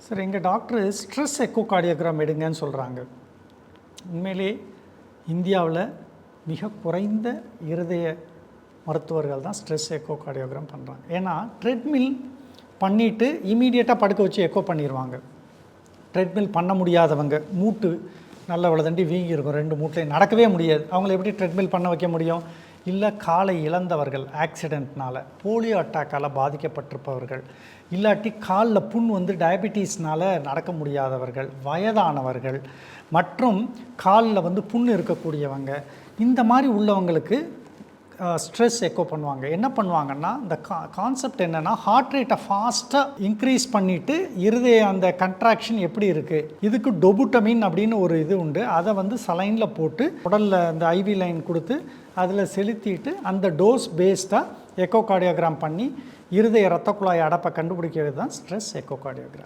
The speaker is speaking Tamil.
சார் எங்கள் டாக்டர் ஸ்ட்ரெஸ் எக்கோ கார்டியோகிராம் எடுங்கன்னு சொல்கிறாங்க. உண்மையிலே இந்தியாவில் மிக குறைந்த இருதய மருத்துவர்கள் தான் ஸ்ட்ரெஸ் எக்கோ கார்டியோகிராம் பண்ணுறாங்க. ஏன்னா ட்ரெட்மில் பண்ணிவிட்டு இமீடியட்டாக படுக்க வச்சு எக்கோ பண்ணிடுவாங்க. ட்ரெட்மில் பண்ண முடியாதவங்க, மூட்டு நல்ல வளதண்டி வீங்கி இருக்கும், 2 மூட்டுலையும் நடக்கவே முடியாது, அவங்கள எப்படி ட்ரெட்மில் பண்ண வைக்க முடியும்? இல்லை காலை இழந்தவர்கள், ஆக்சிடெண்ட்னால், போலியோ அட்டாக்கால் பாதிக்கப்பட்டிருப்பவர்கள், இல்லாட்டி காலில் புண் வந்து டயபெட்டிஸ்னால் நடக்க முடியாதவர்கள், வயதானவர்கள் மற்றும் காலில் வந்து புண் இருக்கக்கூடியவங்க, இந்த மாதிரி உள்ளவங்களுக்கு ஸ்ட்ரெஸ் எக்கோ பண்ணுவாங்க. என்ன பண்ணுவாங்கன்னா, இந்த கான்செப்ட் என்னென்னா, ஹார்ட் ரேட்டை ஃபாஸ்ட்டாக இன்க்ரீஸ் பண்ணிவிட்டு இருதய அந்த கன்ட்ராக்ஷன் எப்படி இருக்குது, இதுக்கு டொபுட்டமின் அப்படின்னு ஒரு இது உண்டு, அதை வந்து சலைனில் போட்டு உடலில் அந்த ஐவி லைன் கொடுத்து அதில் செலுத்திட்டு அந்த டோஸ் பேஸ்டாக எக்கோ கார்டியோகிராம் பண்ணி இருதய இரத்த குழாய் அடப்பை கண்டுபிடிக்கிறது தான் ஸ்ட்ரெஸ் எக்கோ கார்டியோகிராம்.